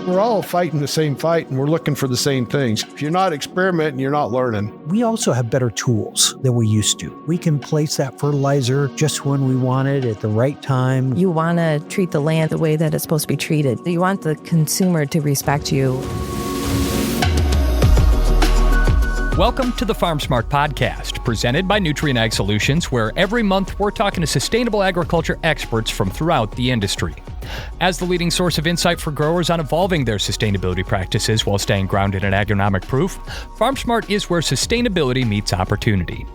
We're all fighting the same fight, and we're looking for the same things. If you're not experimenting, you're not learning. We also have better tools than we used to. We can place that fertilizer just when we want it at the right time. You want to treat the land the way that it's supposed to be treated. You want the consumer to respect you. Welcome to the FARMSMART Podcast, presented by Nutrient Ag Solutions, where every month we're talking to sustainable agriculture experts from throughout the industry. As the leading source of insight for growers on evolving their sustainability practices while staying grounded in agronomic proof, FARMSMART is where sustainability meets opportunity.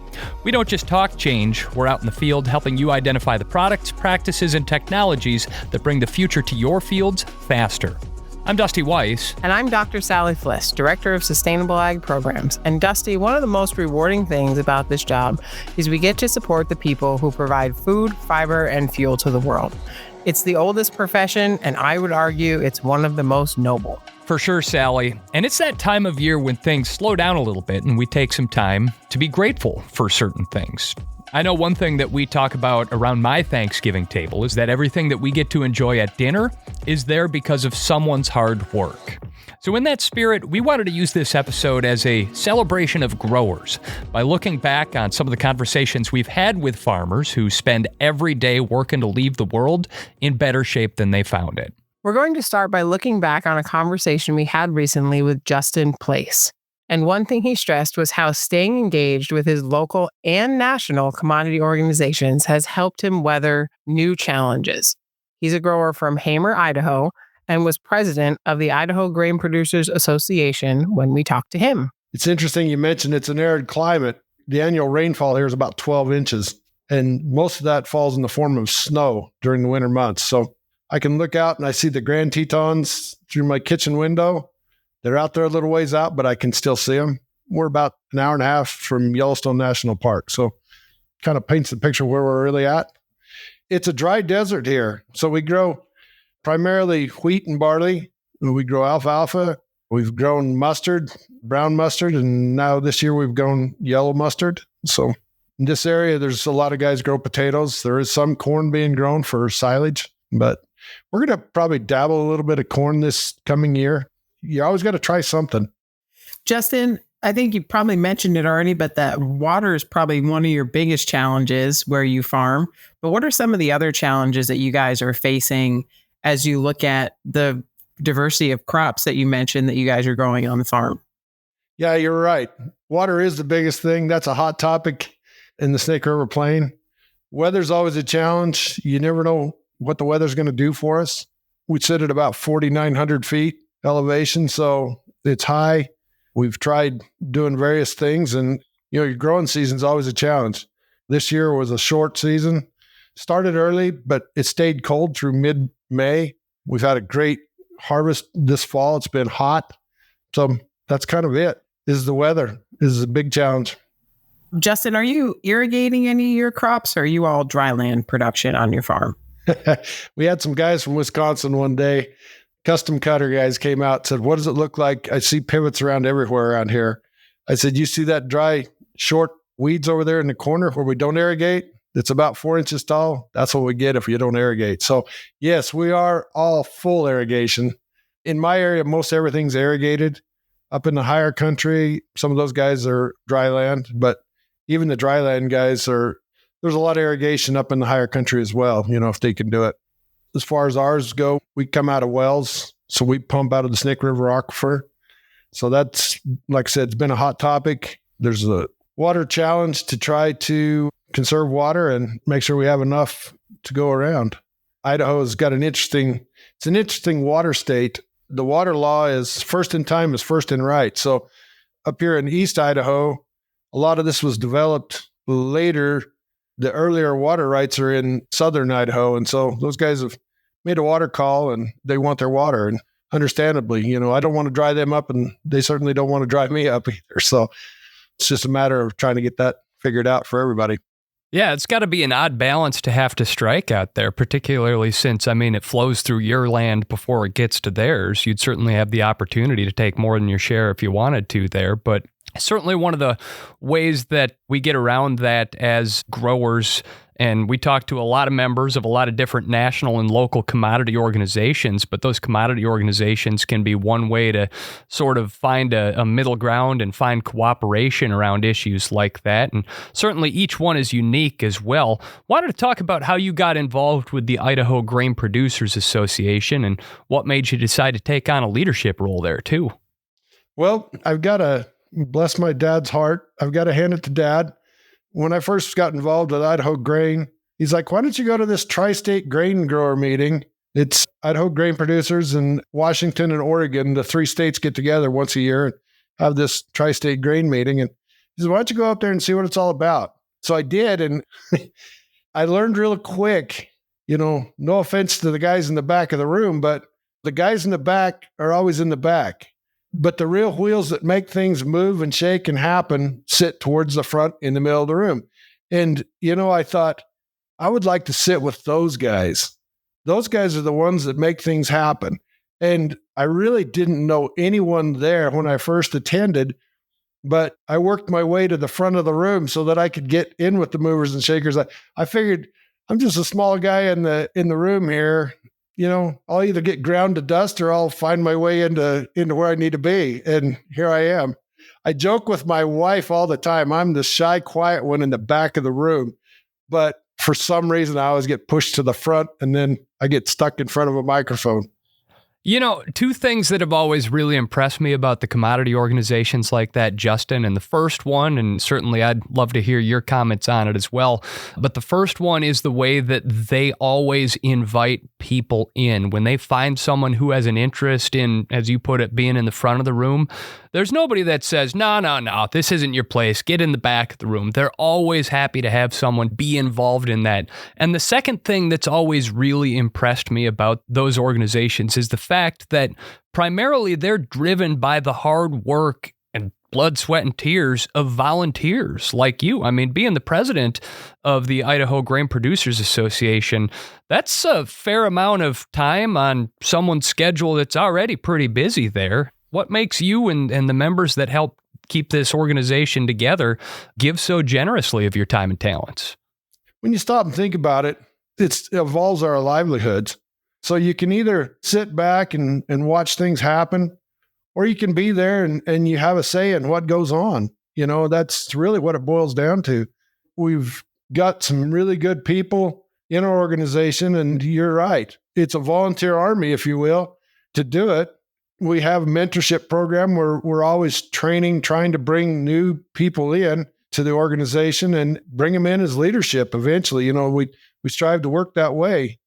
We don't just talk change, we're out in the field helping you identify the products, practices, and technologies that bring the future to your fields faster. I'm Dusty Weis. And I'm Dr. Sally Flis, Director of Sustainable Ag Programs. And Dusty, one of the most rewarding things about this job is we get to support the people who provide food, fiber, and fuel to the world. It's the oldest profession, and I would argue it's one of the most noble. For sure, Sally. And it's that time of year when things slow down a little bit and we take some time to be grateful for certain things. I know one thing that we talk about around my Thanksgiving table is that everything that we get to enjoy at dinner is there because of someone's hard work. So in that spirit, we wanted to use this episode as a celebration of growers by looking back on some of the conversations we've had with farmers who spend every day working to leave the world in better shape than they found it. We're going to start by looking back on a conversation we had recently with Justin Place. And one thing he stressed was how staying engaged with his local and national commodity organizations has helped him weather new challenges. He's a grower from Hamer, Idaho, and was president of the Idaho Grain Producers Association when we talked to him. It's interesting you mentioned it's an arid climate. The annual rainfall here is about 12 inches, and most of that falls in the form of snow during the winter months. So I can look out and I see the Grand Tetons through my kitchen window. They're out there a little ways out, but I can still see them. We're about an hour and a half from Yellowstone National Park. So kind of paints the picture where we're really at. It's a dry desert here. So we grow primarily wheat and barley. We grow alfalfa. We've grown mustard, brown mustard, and now this year we've grown yellow mustard. So in this area, there's a lot of guys grow potatoes. There is some corn being grown for silage, but we're going to probably dabble a little bit of corn this coming year. You always got to try something. Justin, I think you probably mentioned it already, but that water is probably one of your biggest challenges where you farm. But what are some of the other challenges that you guys are facing as you look at the diversity of crops that you mentioned that you guys are growing on the farm? Yeah, you're right. Water is the biggest thing. That's a hot topic in the Snake River Plain. Weather's always a challenge. You never know what the weather's going to do for us. We sit at about 4,900 feet elevation, so it's high. We've tried doing various things, and your growing season's always a challenge. This year was a short season. Started early, but it stayed cold through mid-May. We've had a great harvest this fall. It's been hot. So that's kind of it. Is the weather. This is a big challenge. Justin, are you irrigating any of your crops, or are you all dry land production on your farm? We had some guys from Wisconsin one day. Custom cutter guys came out and said, "What does it look like? I see pivots around everywhere around here." I said, "You see that dry, short weeds over there in the corner where we don't irrigate? It's about 4 inches tall. That's what we get if you don't irrigate." So yes, we are all full irrigation. In my area, most everything's irrigated. Up in the higher country, some of those guys are dry land, but even the dry land guys there's a lot of irrigation up in the higher country as well, if they can do it. As far as ours go, we come out of wells, so we pump out of the Snake River Aquifer. So that's, like I said, it's been a hot topic. There's a water challenge to try to conserve water and make sure we have enough to go around. Idaho's got it's an interesting water state. The water law is first in time is first in right. So up here in East Idaho, a lot of this was developed later. The earlier water rights are in southern Idaho. And so those guys have made a water call and they want their water. And understandably, I don't want to dry them up and they certainly don't want to dry me up either. So it's just a matter of trying to get that figured out for everybody. Yeah, it's got to be an odd balance to have to strike out there, particularly since, it flows through your land before it gets to theirs. You'd certainly have the opportunity to take more than your share if you wanted to there. But Certainly one of the ways that we get around that as growers, and we talk to a lot of members of a lot of different national and local commodity organizations, but those commodity organizations can be one way to sort of find a middle ground and find cooperation around issues like that. And certainly each one is unique as well. Wanted to talk about how you got involved with the Idaho Grain Producers Association and what made you decide to take on a leadership role there too. Well, I've got to bless my dad's heart. I've got to hand it to Dad. When I first got involved with Idaho Grain, he's like, why don't you go to this tri-state grain grower meeting? It's Idaho Grain Producers in Washington and Oregon. The 3 states get together once a year and have this tri-state grain meeting. And he said, why don't you go up there and see what it's all about? So I did. And I learned real quick, no offense to the guys in the back of the room, but the guys in the back are always in the back. But the real wheels that make things move and shake and happen sit towards the front in the middle of the room. And, I thought I would like to sit with those guys. Those guys are the ones that make things happen. And I really didn't know anyone there when I first attended, but I worked my way to the front of the room so that I could get in with the movers and shakers. I figured I'm just a small guy in the room here. I'll either get ground to dust or I'll find my way into where I need to be. And here I am. I joke with my wife all the time. I'm the shy, quiet one in the back of the room. But for some reason, I always get pushed to the front and then I get stuck in front of a microphone. 2 things that have always really impressed me about the commodity organizations like that, Justin, and the first one, and certainly I'd love to hear your comments on it as well, but the first one is the way that they always invite people in. When they find someone who has an interest in, as you put it, being in the front of the room, there's nobody that says, no, this isn't your place. Get in the back of the room. They're always happy to have someone be involved in that. And the second thing that's always really impressed me about those organizations is the fact that primarily they're driven by the hard work and blood, sweat, and tears of volunteers like you. I mean, being the president of the Idaho Grain Producers Association, that's a fair amount of time on someone's schedule that's already pretty busy there. What makes you and the members that help keep this organization together give so generously of your time and talents? When you stop and think about it, it involves our livelihoods. So you can either sit back and watch things happen, or you can be there and you have a say in what goes on. That's really what it boils down to. We've got some really good people in our organization, and you're right. It's a volunteer army, if you will, to do it. We have a mentorship program where we're always training, trying to bring new people in to the organization and bring them in as leadership eventually. We strive to work that way.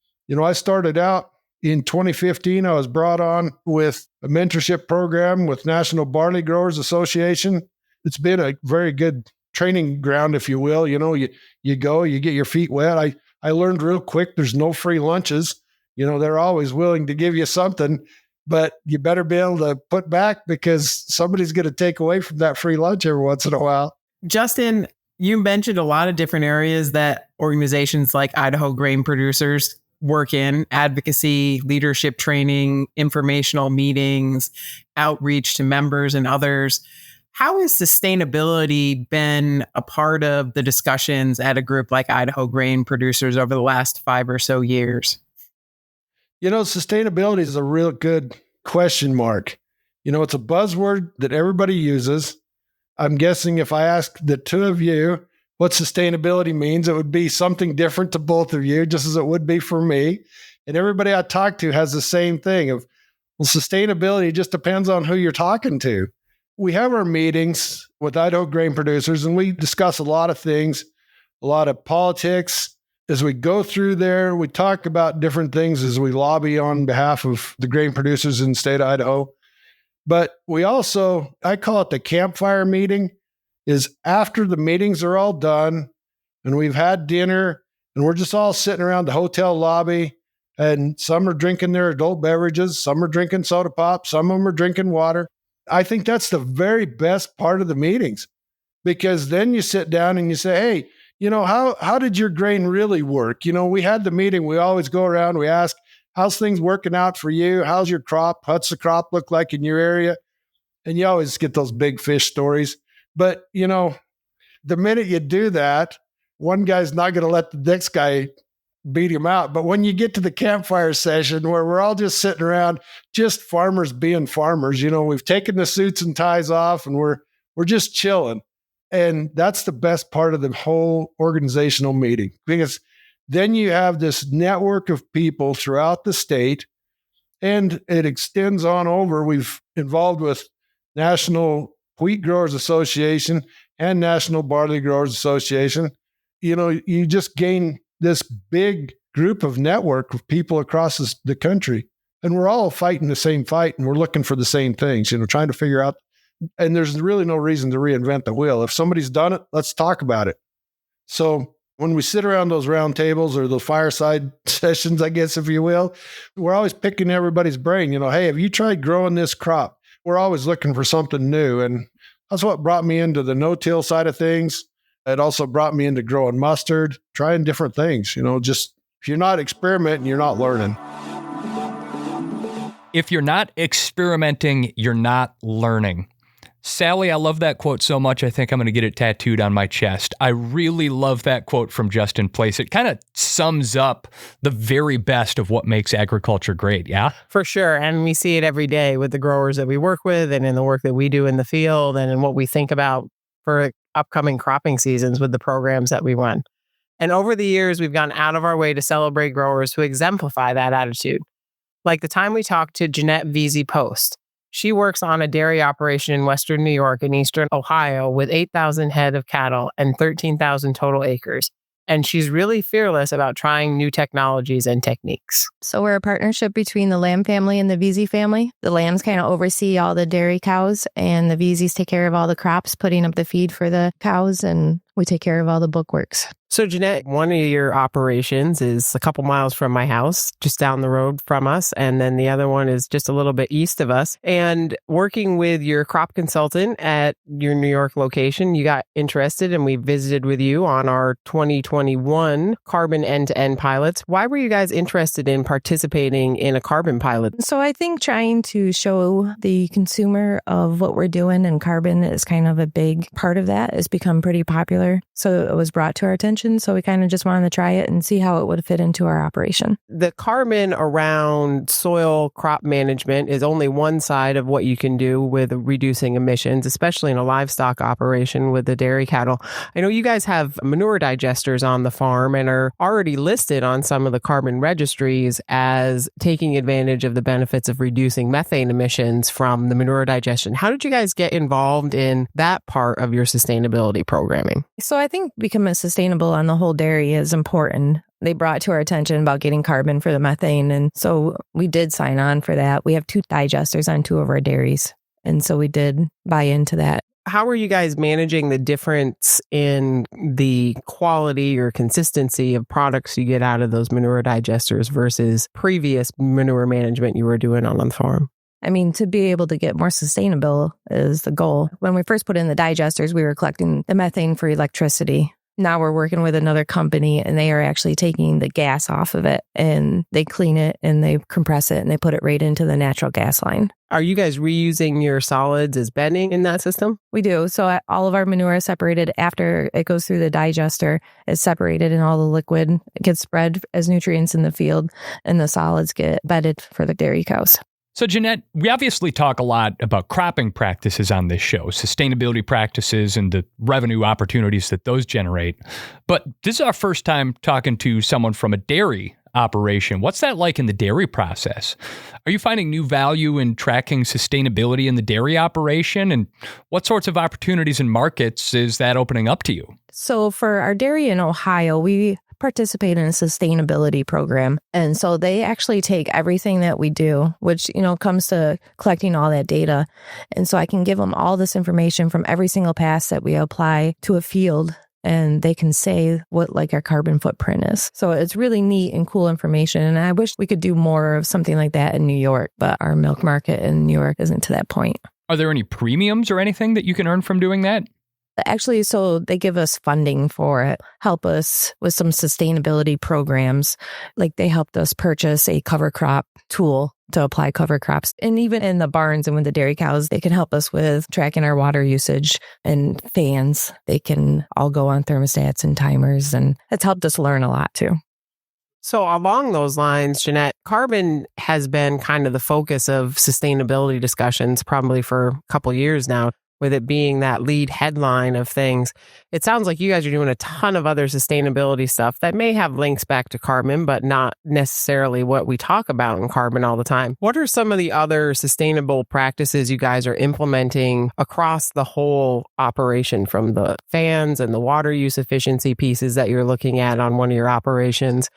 I started out in 2015. I was brought on with a mentorship program with National Barley Growers Association. It's been a very good training ground, if you will. You go, you get your feet wet. I learned real quick there's no free lunches. They're always willing to give you something, but you better be able to put back because somebody's going to take away from that free lunch every once in a while. Justin, you mentioned a lot of different areas that organizations like Idaho Grain Producers work in: advocacy, leadership training, informational meetings, outreach to members and others. How has sustainability been a part of the discussions at a group like Idaho Grain Producers over the last 5 or so years? Sustainability is a real good question mark. It's a buzzword that everybody uses. I'm guessing if I ask the 2 of you what sustainability means, it would be something different to both of you, just as it would be for me. And everybody I talk to has the same thing of, well, sustainability just depends on who you're talking to. We have our meetings with Idaho Grain Producers, and we discuss a lot of things, a lot of politics. As we go through there, we talk about different things as we lobby on behalf of the grain producers in the state of Idaho. But we also, I call it the campfire meeting, is after the meetings are all done and we've had dinner and we're just all sitting around the hotel lobby, and some are drinking their adult beverages, some are drinking soda pop, some of them are drinking water. I think that's the very best part of the meetings, because then you sit down and you say, hey, how did your grain really work? We had the meeting. We always go around. We ask, how's things working out for you? How's your crop? What's the crop look like in your area? And you always get those big fish stories. But, the minute you do that, one guy's not going to let the next guy beat him out. But when you get to the campfire session where we're all just sitting around, just farmers being farmers, we've taken the suits and ties off and we're just chilling. And that's the best part of the whole organizational meeting, because then you have this network of people throughout the state, and it extends on over. We've involved with National Wheat Growers Association and National Barley Growers Association. You just gain this big group of network of people across the country, and we're all fighting the same fight, and we're looking for the same things, trying to figure out. And there's really no reason to reinvent the wheel. If somebody's done it, let's talk about it. So when we sit around those round tables or those fireside sessions, I guess, if you will, we're always picking everybody's brain. Hey, have you tried growing this crop? We're always looking for something new. And that's what brought me into the no-till side of things. It also brought me into growing mustard, trying different things. Just if you're not experimenting, you're not learning. If you're not experimenting, you're not learning. Sally, I love that quote so much, I think I'm going to get it tattooed on my chest. I really love that quote from Justin Place. It kind of sums up the very best of what makes agriculture great, yeah? For sure. And we see it every day with the growers that we work with and in the work that we do in the field and in what we think about for upcoming cropping seasons with the programs that we run. And over the years, we've gone out of our way to celebrate growers who exemplify that attitude. Like the time we talked to Janette Veazey-Post. She works on a dairy operation in Western New York and Eastern Ohio with 8,000 head of cattle and 13,000 total acres. And she's really fearless about trying new technologies and techniques. So we're a partnership between the Lamb family and the Veazey family. The Lambs kind of oversee all the dairy cows, and the Veazeys take care of all the crops, putting up the feed for the cows, and we take care of all the bookworks. So Janette, one of your operations is a couple miles from my house, just down the road from us. And then the other one is just a little bit east of us. And working with your crop consultant at your New York location, you got interested and we visited with you on our 2021 carbon end-to-end pilots. Why were you guys interested in participating in a carbon pilot? So I think trying to show the consumer of what we're doing, and carbon is kind of a big part of that, has become pretty popular. So it was brought to our attention. So we kind of just wanted to try it and see how it would fit into our operation. The carbon around soil crop management is only one side of what you can do with reducing emissions, especially in a livestock operation with the dairy cattle. I know you guys have manure digesters on the farm and are already listed on some of the carbon registries as taking advantage of the benefits of reducing methane emissions from the manure digestion. How did you guys get involved in that part of your sustainability programming? So I think becoming sustainable on the whole dairy is important. They brought to our attention about getting carbon for the methane. And so we did sign on for that. We have 2 digesters on 2 of our dairies. And so we did buy into that. How are you guys managing the difference in the quality or consistency of products you get out of those manure digesters versus previous manure management you were doing on the farm? I mean, to be able to get more sustainable is the goal. When we first put in the digesters, we were collecting the methane for electricity. Now we're working with another company and they are actually taking the gas off of it and they clean it and they compress it and they put it right into the natural gas line. Are you guys reusing your solids as bedding in that system? We do. So all of our manure is separated after it goes through the digester. It's separated and all the liquid gets spread as nutrients in the field and the solids get bedded for the dairy cows. So, Janette, we obviously talk a lot about cropping practices on this show, sustainability practices and the revenue opportunities that those generate. But this is our first time talking to someone from a dairy operation. What's that like in the dairy process? Are you finding new value in tracking sustainability in the dairy operation? And what sorts of opportunities and markets is that opening up to you? So for our dairy in Ohio, we participate in a sustainability program. And so they actually take everything that we do, which, comes to collecting all that data. And so I can give them all this information from every single pass that we apply to a field, and they can say what our carbon footprint is. So it's really neat and cool information. And I wish we could do more of something like that in New York, but our milk market in New York isn't to that point. Are there any premiums or anything that you can earn from doing that? Actually, so they give us funding for it, help us with some sustainability programs. Like they helped us purchase a cover crop tool to apply cover crops. And even in the barns and with the dairy cows, they can help us with tracking our water usage and fans. They can all go on thermostats and timers, and it's helped us learn a lot too. So along those lines, Janette, carbon has been kind of the focus of sustainability discussions probably for a couple of years now, with it being that lead headline of things. It sounds like you guys are doing a ton of other sustainability stuff that may have links back to carbon, but not necessarily what we talk about in carbon all the time. What are some of the other sustainable practices you guys are implementing across the whole operation, from the fans and the water use efficiency pieces that you're looking at on one of your operations?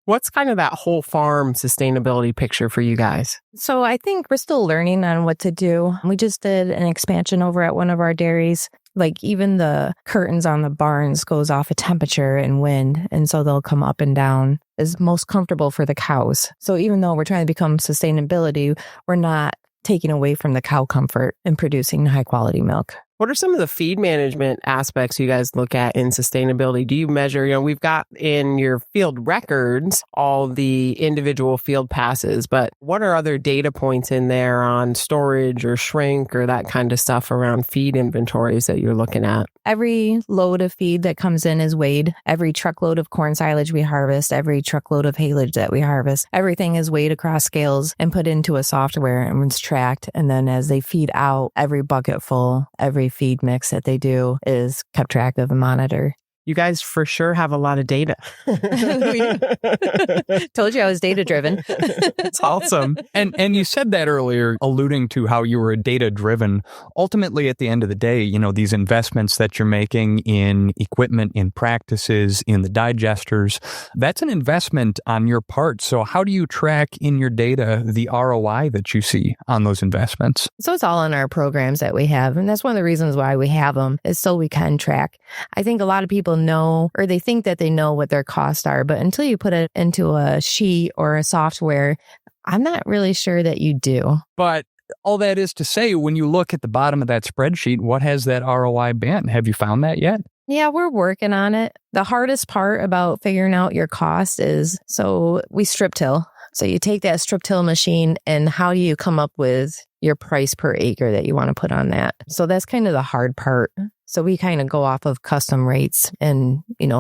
What's kind of that whole farm sustainability picture for you guys? So I think we're still learning on what to do. We just did an expansion over at one of our dairies. Like even the curtains on the barns goes off of temperature and wind. And so they'll come up and down. Is most comfortable for the cows. So even though we're trying to become sustainability, we're not taking away from the cow comfort and producing high quality milk. What are some of the feed management aspects you guys look at in sustainability? Do you measure, we've got in your field records all the individual field passes, but what are other data points in there on storage or shrink or that kind of stuff around feed inventories that you're looking at? Every load of feed that comes in is weighed. Every truckload of corn silage we harvest, every truckload of haylage that we harvest, everything is weighed across scales and put into a software and it's tracked. And then as they feed out, every bucket full, every feed mix that they do is kept track of and monitored. You guys for sure have a lot of data. Told you I was data driven. It's awesome. And you said that earlier, alluding to how you were data driven. Ultimately, at the end of the day, these investments that you're making in equipment, in practices, in the digesters, that's an investment on your part. So how do you track in your data the ROI that you see on those investments? So it's all in our programs that we have. And that's one of the reasons why we have them, is so we can track. I think a lot of people know, or they think that they know what their costs are, but until you put it into a sheet or a software, I'm not really sure that you do. But all that is to say, when you look at the bottom of that spreadsheet, what has that ROI been? Have you found that yet? Yeah, we're working on it. The hardest part about figuring out your cost is, so we strip till. So you take that strip till machine and how do you come up with your price per acre that you want to put on that? So that's kind of the hard part. So we kind of go off of custom rates and,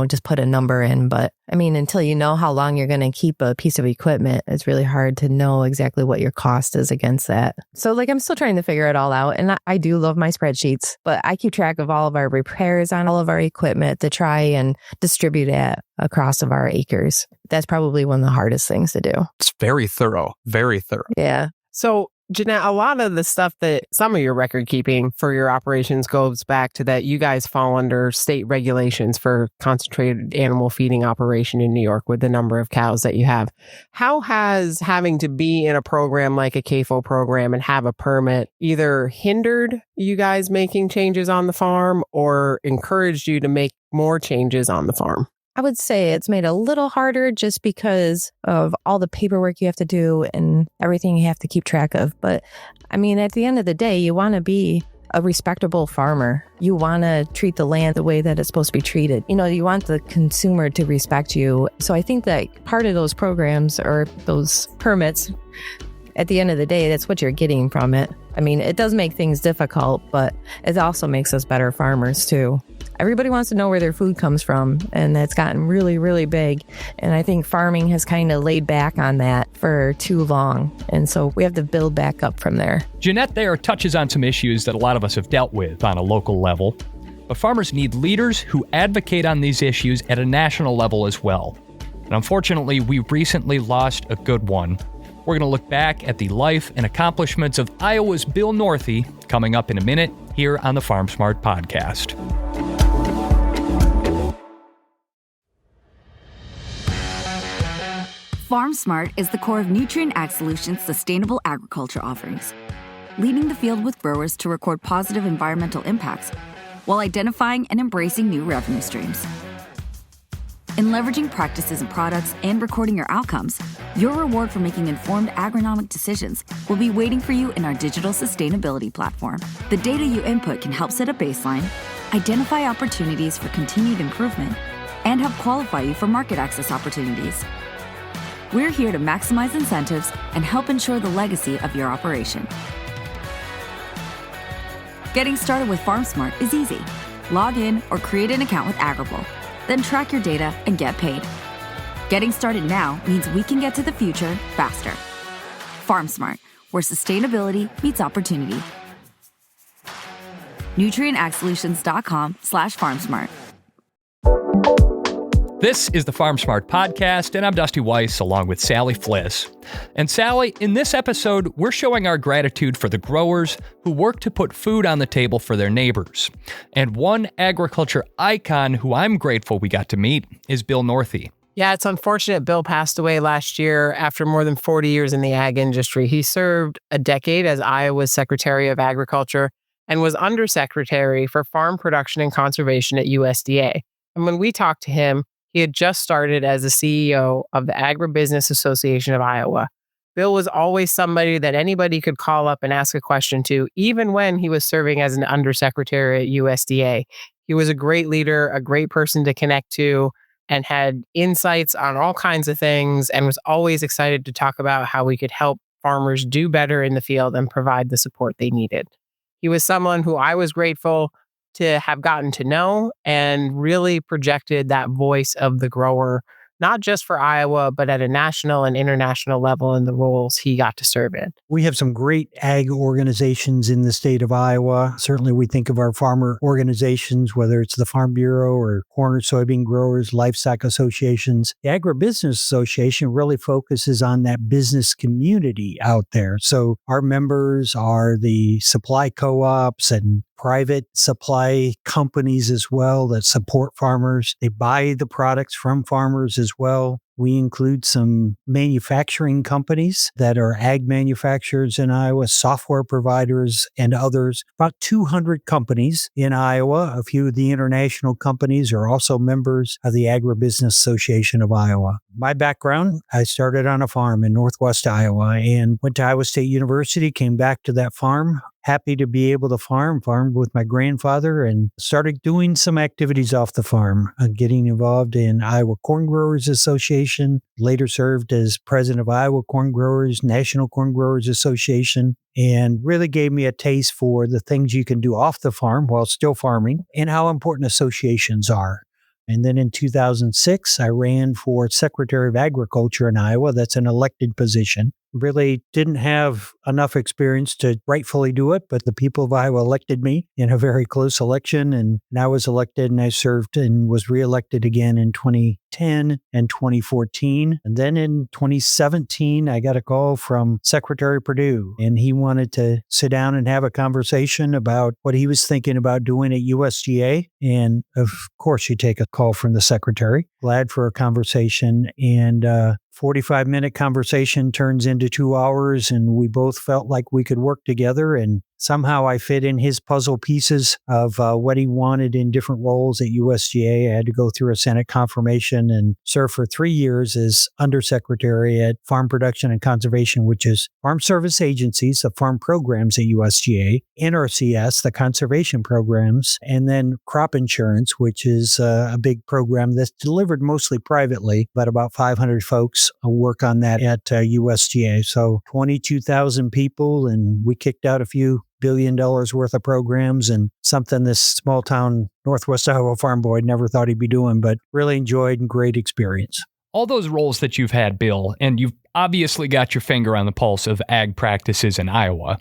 just put a number in. But I mean, until you know how long you're going to keep a piece of equipment, it's really hard to know exactly what your cost is against that. So I'm still trying to figure it all out. And I do love my spreadsheets, but I keep track of all of our repairs on all of our equipment to try and distribute it across of our acres. That's probably one of the hardest things to do. It's very thorough, very thorough. Yeah. So Janette, a lot of the stuff that some of your record keeping for your operations goes back to that you guys fall under state regulations for concentrated animal feeding operation in New York with the number of cows that you have. How has having to be in a program like a CAFO program and have a permit either hindered you guys making changes on the farm or encouraged you to make more changes on the farm? I would say it's made a little harder just because of all the paperwork you have to do and everything you have to keep track of. But I mean, at the end of the day, you want to be a respectable farmer. You want to treat the land the way that it's supposed to be treated. You want the consumer to respect you. So I think that part of those programs or those permits, at the end of the day, that's what you're getting from it. I mean, it does make things difficult, but it also makes us better farmers too. Everybody wants to know where their food comes from, and that's gotten really, really big. And I think farming has kind of laid back on that for too long. And so we have to build back up from there. Janette there touches on some issues that a lot of us have dealt with on a local level. But farmers need leaders who advocate on these issues at a national level as well. And unfortunately, we recently lost a good one. We're going to look back at the life and accomplishments of Iowa's Bill Northey coming up in a minute here on the FARMSMART Podcast. FARMSMART is the core of Nutrien Ag Solutions' sustainable agriculture offerings, leading the field with growers to record positive environmental impacts while identifying and embracing new revenue streams. In leveraging practices and products and recording your outcomes, your reward for making informed agronomic decisions will be waiting for you in our digital sustainability platform. The data you input can help set a baseline, identify opportunities for continued improvement, and help qualify you for market access opportunities. We're here to maximize incentives and help ensure the legacy of your operation. Getting started with FARMSMART is easy. Log in or create an account with Agrible, then track your data and get paid. Getting started now means we can get to the future faster. FARMSMART, where sustainability meets opportunity. NutrientAgSolutions.com/FarmSmart. This is the FARMSMART Podcast, and I'm Dusty Weis along with Sally Flis. And Sally, in this episode, we're showing our gratitude for the growers who work to put food on the table for their neighbors. And one agriculture icon who I'm grateful we got to meet is Bill Northey. Yeah, it's unfortunate Bill passed away last year after more than 40 years in the ag industry. He served a decade as Iowa's Secretary of Agriculture and was Undersecretary for Farm Production and Conservation at USDA. And when we talked to him, he had just started as the CEO of the Agribusiness Association of Iowa. Bill was always somebody that anybody could call up and ask a question to, even when he was serving as an undersecretary at USDA. He was a great leader, a great person to connect to, and had insights on all kinds of things, and was always excited to talk about how we could help farmers do better in the field and provide the support they needed. He was someone who I was grateful to have gotten to know and really projected that voice of the grower, not just for Iowa, but at a national and international level in the roles he got to serve in. We have some great ag organizations in the state of Iowa. Certainly we think of our farmer organizations, whether it's the Farm Bureau or corn or soybean growers, livestock associations. The Agribusiness Association really focuses on that business community out there. So our members are the supply co-ops and private supply companies as well that support farmers. They buy the products from farmers as well. We include some manufacturing companies that are ag manufacturers in Iowa, software providers, and others. About 200 companies in Iowa. A few of the international companies are also members of the Agribusiness Association of Iowa. My background, I started on a farm in Northwest Iowa and went to Iowa State University, came back to that farm. Happy to be able to farmed with my grandfather and started doing some activities off the farm, getting involved in Iowa Corn Growers Association, later served as president of Iowa Corn Growers, National Corn Growers Association, and really gave me a taste for the things you can do off the farm while still farming and how important associations are. And then in 2006, I ran for Secretary of Agriculture in Iowa. That's an elected position. Really didn't have enough experience to rightfully do it, but the people of Iowa elected me in a very close election, and I was elected and I served and was reelected again in 2010 and 2014. And then in 2017, I got a call from Secretary Perdue, and he wanted to sit down and have a conversation about what he was thinking about doing at USDA. And of course, you take a call from the secretary. Glad for a conversation, and 45-minute conversation turns into 2 hours, and we both felt like we could work together. And somehow I fit in his puzzle pieces of what he wanted in different roles at USDA. I had to go through a Senate confirmation and serve for 3 years as Undersecretary at Farm Production and Conservation, which is farm service agencies, the farm programs at USDA, NRCS, the conservation programs, and then crop insurance, which is a big program that's delivered mostly privately, but about 500 folks work on that at USDA. So 22,000 people, and we kicked out a few $1 billion worth of programs, and something this small town Northwest Iowa farm boy never thought he'd be doing, but really enjoyed and great experience. All those roles that you've had, Bill, and you've obviously got your finger on the pulse of ag practices in Iowa.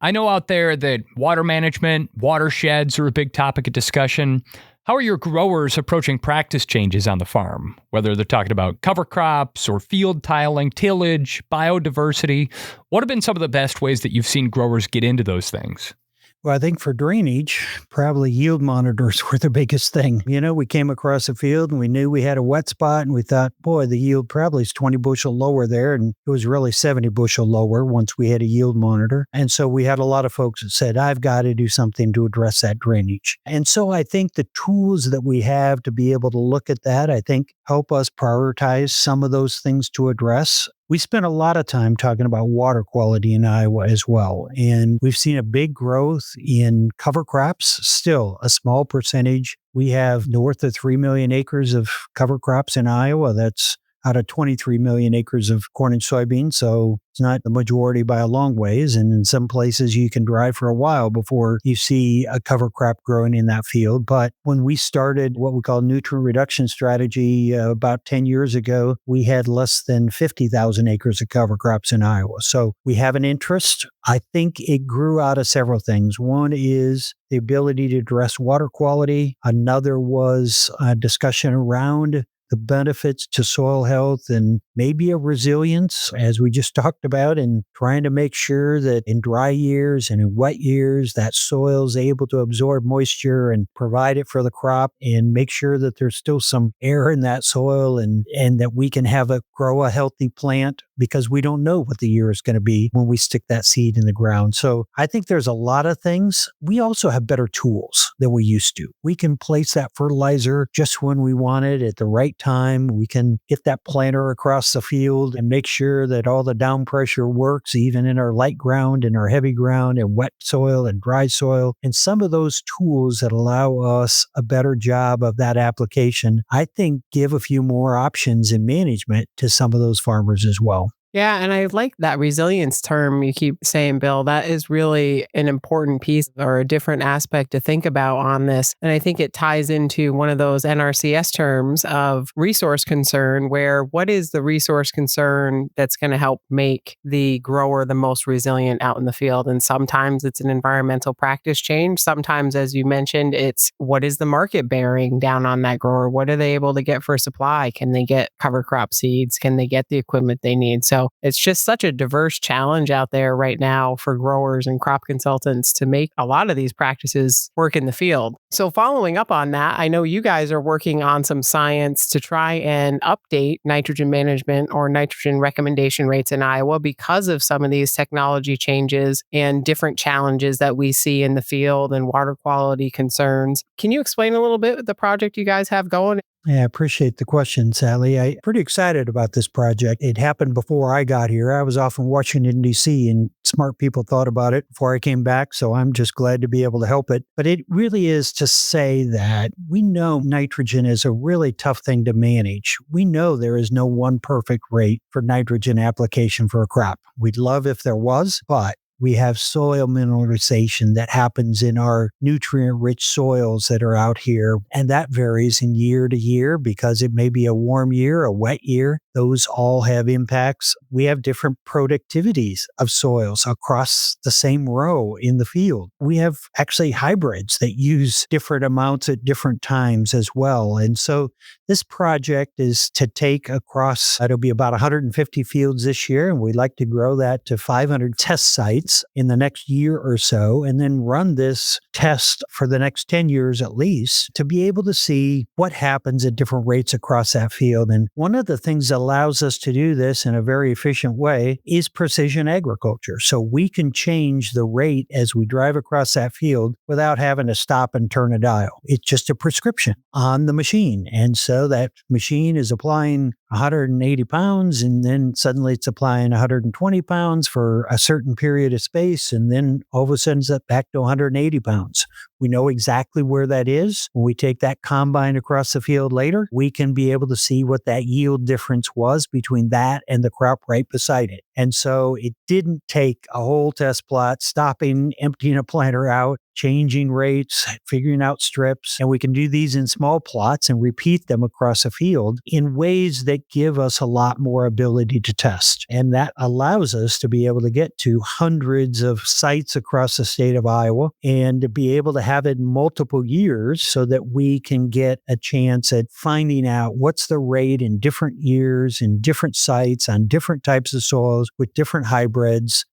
I know out there that water management, watersheds are a big topic of discussion. How are your growers approaching practice changes on the farm? Whether they're talking about cover crops or field tiling, tillage, biodiversity, what have been some of the best ways that you've seen growers get into those things? Well, I think for drainage, probably yield monitors were the biggest thing. You know, we came across a field and we knew we had a wet spot, and we thought, boy, the yield probably is 20 bushel lower there. And it was really 70 bushel lower once we had a yield monitor. And so we had a lot of folks that said, I've got to do something to address that drainage. And so I think the tools that we have to be able to look at that, I think help us prioritize some of those things to address. We spent a lot of time talking about water quality in Iowa as well. And we've seen a big growth in cover crops, still a small percentage. We have north of 3 million acres of cover crops in Iowa. That's out of 23 million acres of corn and soybeans. So it's not the majority by a long ways. And in some places you can drive for a while before you see a cover crop growing in that field. But when we started what we call nutrient reduction strategy about 10 years ago, we had less than 50,000 acres of cover crops in Iowa. So we have an interest. I think it grew out of several things. One is the ability to address water quality. Another was a discussion around the benefits to soil health and maybe a resilience, as we just talked about, and trying to make sure that in dry years and in wet years, that soil is able to absorb moisture and provide it for the crop and make sure that there's still some air in that soil and that we can grow a healthy plant, because we don't know what the year is going to be when we stick that seed in the ground. So I think there's a lot of things. We also have better tools than we used to. We can place that fertilizer just when we want it at the right time. We can get that planter across the field and make sure that all the down pressure works, even in our light ground and our heavy ground and wet soil and dry soil. And some of those tools that allow us a better job of that application, I think give a few more options in management to some of those farmers as well. Yeah, and I like that resilience term you keep saying, Bill. That is really an important piece or a different aspect to think about on this. And I think it ties into one of those NRCS terms of resource concern, where what is the resource concern that's going to help make the grower the most resilient out in the field? And sometimes it's an environmental practice change. Sometimes, as you mentioned, it's what is the market bearing down on that grower? What are they able to get for supply? Can they get cover crop seeds? Can they get the equipment they need? So it's just such a diverse challenge out there right now for growers and crop consultants to make a lot of these practices work in the field. So following up on that, I know you guys are working on some science to try and update nitrogen management or nitrogen recommendation rates in Iowa because of some of these technology changes and different challenges that we see in the field and water quality concerns. Can you explain a little bit the project you guys have going? Yeah, I appreciate the question, Sally. I'm pretty excited about this project. It happened before I got here. I was off in Washington, D.C., and smart people thought about it before I came back, so I'm just glad to be able to help it. But it really is to say that we know nitrogen is a really tough thing to manage. We know there is no one perfect rate for nitrogen application for a crop. We'd love if there was, but we have soil mineralization that happens in our nutrient-rich soils that are out here, and that varies in year to year because it may be a warm year, a wet year. Those all have impacts. We have different productivities of soils across the same row in the field. We have actually hybrids that use different amounts at different times as well. And so this project is to take across, it'll be about 150 fields this year, and we'd like to grow that to 500 test sites in the next year or so, and then run this test for the next 10 years at least to be able to see what happens at different rates across that field. And one of the things that allows us to do this in a very efficient way is precision agriculture. So we can change the rate as we drive across that field without having to stop and turn a dial. It's just a prescription on the machine. And so that machine is applying 180 pounds, and then suddenly it's applying 120 pounds for a certain period of space, and then all of a sudden it's back to 180 pounds. We know exactly where that is. When we take that combine across the field later, we can be able to see what that yield difference was between that and the crop right beside it. And so it didn't take a whole test plot, stopping, emptying a planter out, changing rates, figuring out strips. And we can do these in small plots and repeat them across a field in ways that give us a lot more ability to test. And that allows us to be able to get to hundreds of sites across the state of Iowa and to be able to have it multiple years so that we can get a chance at finding out what's the rate in different years, in different sites, on different types of soils with different hybrids.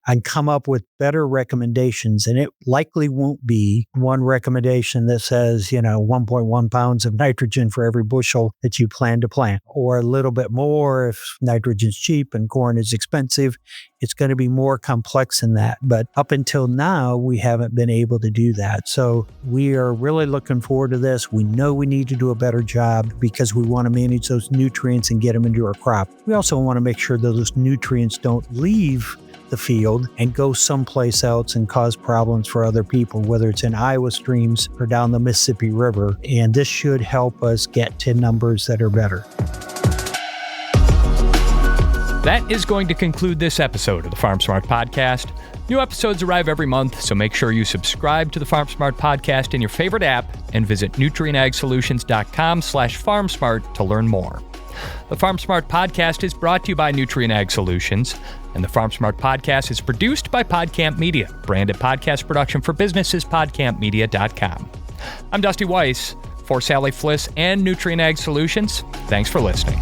and come up with better recommendations. And it likely won't be one recommendation that says, 1.1 pounds of nitrogen for every bushel that you plan to plant, or a little bit more if nitrogen's cheap and corn is expensive. It's going to be more complex than that. But up until now, we haven't been able to do that. So we are really looking forward to this. We know we need to do a better job because we want to manage those nutrients and get them into our crop. We also want to make sure that those nutrients don't leave the field and go someplace else and cause problems for other people, whether it's in Iowa streams or down the Mississippi River. And this should help us get to numbers that are better. That is going to conclude this episode of the FarmSmart Podcast. New episodes arrive every month, so make sure you subscribe to the FarmSmart Podcast in your favorite app and visit nutrienagsolutions.com/FarmSmart to learn more. The FarmSmart Podcast is brought to you by Nutrien Ag Solutions, and the FarmSmart Podcast is produced by PodCamp Media, branded podcast production for businesses, podcampmedia.com. I'm Dusty Weis for Sally Flis and Nutrien Ag Solutions. Thanks for listening.